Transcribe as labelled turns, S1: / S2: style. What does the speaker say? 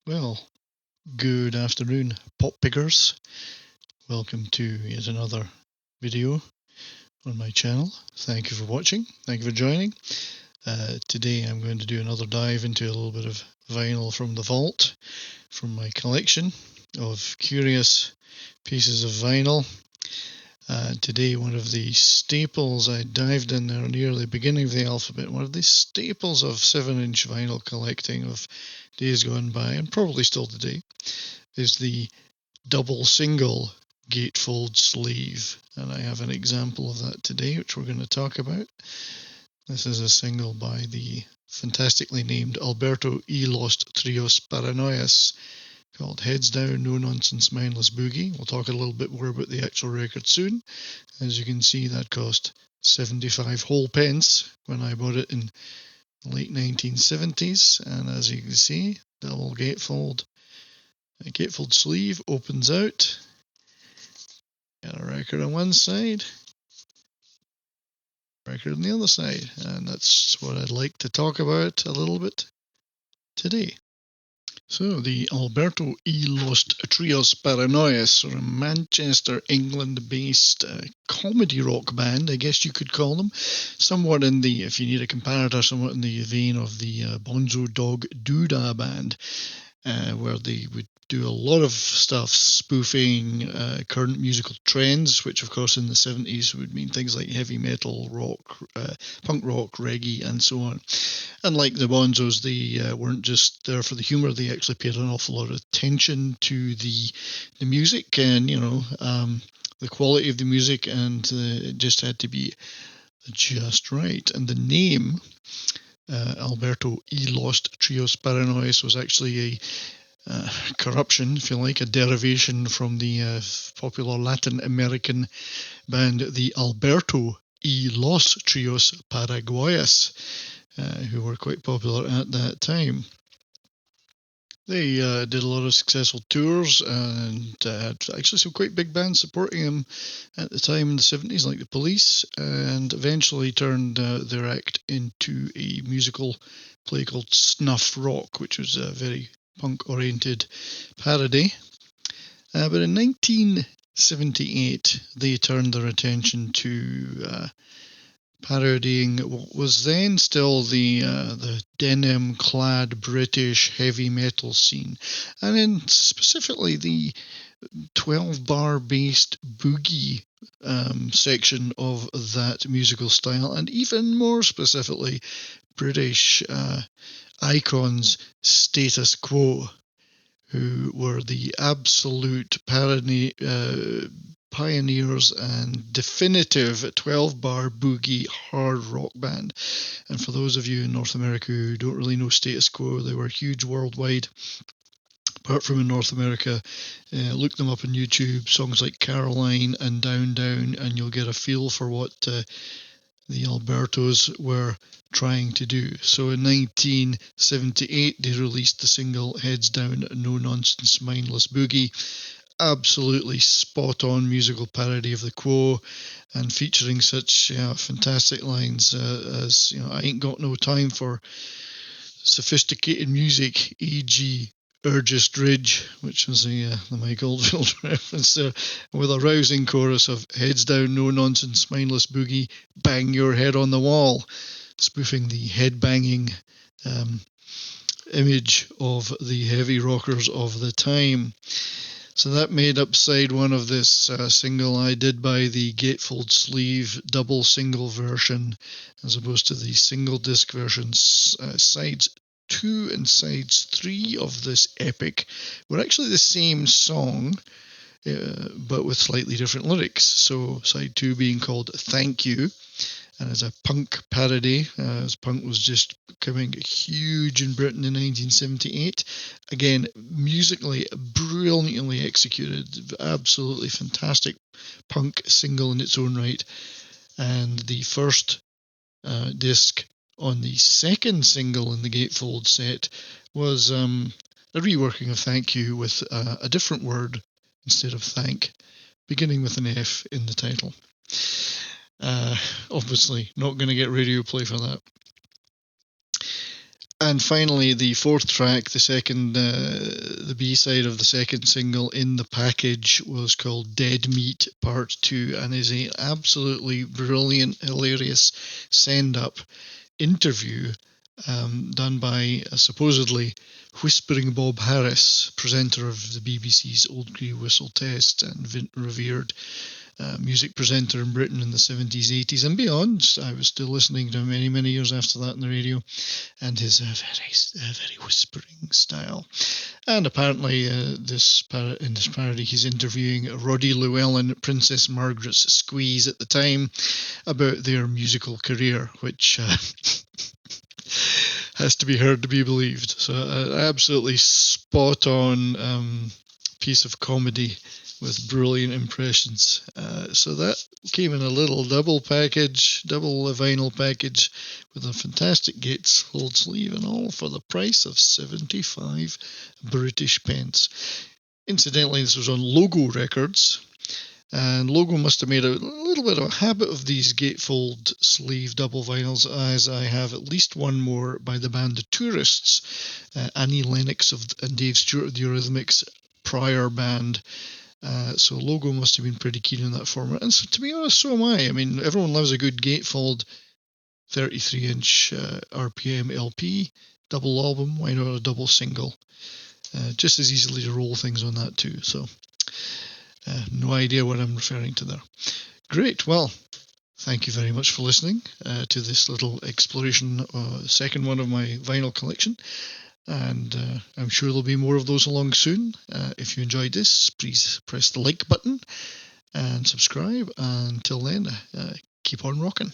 S1: Well, good afternoon, pop pickers. Welcome to yet another video on my channel. Thank you for watching. Thank you for joining. Today I'm going to do another dive into a little bit of vinyl from the vault, from my collection of curious pieces of vinyl. Today, one of the staples, I dived in there near the beginning of the alphabet, one of the staples of 7-inch vinyl collecting of days gone by, and probably still today, is the double single gatefold sleeve. And I have an example of that today, which we're going to talk about. This is a single by the fantastically named Alberto y los Trios Paranoias, called Heads Down, No Nonsense, Mindless Boogie. We'll talk a little bit more about the actual record soon. As you can see, that cost 75 whole pence when I bought it in the late 1970s. And as you can see, double gatefold. A gatefold sleeve opens out. Got a record on one side, record on the other side. And that's what I'd like to talk about a little bit today. So, the Alberto y los Trios Paranoias are a Manchester, England-based comedy rock band, I guess you could call them. Somewhat in the, if you need a comparator, somewhat in the vein of the Bonzo Dog Doodah band, where they would do a lot of stuff spoofing current musical trends, which of course in the 70s would mean things like heavy metal, rock, punk rock, reggae, and so on. And like the Bonzos, they weren't just there for the humour, they actually paid an awful lot of attention to the music and, the quality of the music, and it just had to be just right. And the name, Alberto y los Trios Paranoias, was actually a corruption, if you like, a derivation from the popular Latin American band, the Alberto y los Trios Paraguayas, who were quite popular at that time. They did a lot of successful tours and had actually some quite big bands supporting them at the time in the 70s, like the Police, and eventually turned their act into a musical play called Snuff Rock, which was a very punk-oriented parody. But in 1978, they turned their attention to parodying what was then still the denim-clad British heavy metal scene, and in specifically the 12-bar based boogie section of that musical style, and even more specifically British icons Status Quo, who were the absolute pioneers and definitive 12-bar boogie hard rock band. And for those of you in North America who don't really know Status Quo, they were huge worldwide. Apart from in North America, look them up on YouTube, songs like Caroline and Down Down, and you'll get a feel for what the Albertos were trying to do. So in 1978, they released the single Heads Down, No Nonsense, Mindless Boogie. Absolutely spot-on musical parody of the Quo, and featuring such fantastic lines as, I ain't got no time for sophisticated music, e.g. Urgest Ridge, which was the Mike Oldfield reference there, with a rousing chorus of Heads Down, No Nonsense, Mindless Boogie, Bang Your Head on the Wall, spoofing the head-banging image of the heavy rockers of the time. So that made up side one of this single. I did buy the gatefold sleeve double single version as opposed to the single disc version. Sides 2 and sides 3 of this epic were actually the same song, but with slightly different lyrics. So side 2 being called Thank You, and as a punk parody, as punk was just becoming huge in Britain in 1978. Again, musically brilliantly executed, absolutely fantastic punk single in its own right. And the first disc on the second single in the gatefold set was a reworking of Thank You with a different word instead of thank, beginning with an F in the title. Obviously not going to get radio play for that. And finally, the fourth track, the B-side of the second single in the package, was called Dead Meat Part 2, and is an absolutely brilliant, hilarious send-up interview done by supposedly Whispering Bob Harris, presenter of the BBC's Old Grey Whistle Test and revered music presenter in Britain in the 70s, 80s and beyond. I was still listening to him many, many years after that on the radio, and his very whispering style. And apparently in this parody he's interviewing Roddy Llewellyn, Princess Margaret's squeeze at the time, about their musical career, which has to be heard to be believed. So absolutely spot on piece of comedy with brilliant impressions. So that came in a little double vinyl package with a fantastic gatefold sleeve and all for the price of 75 British pence. Incidentally, this was on Logo Records, and Logo must have made a little bit of a habit of these gatefold sleeve double vinyls, as I have at least one more by the band The Tourists, Annie Lennox and Dave Stewart of the Eurythmics' prior band. So Logo must have been pretty keen on that format, and so, to be honest, so am I. I mean, everyone loves a good gatefold 33-inch RPM LP double album. Why not a double single? Just as easily to roll things on that too. So no idea what I'm referring to there. Great. Well, thank you very much for listening to this little exploration, second one of my vinyl collection. And I'm sure there'll be more of those along soon. If you enjoyed this, please press the like button and subscribe. Until then, keep on rocking.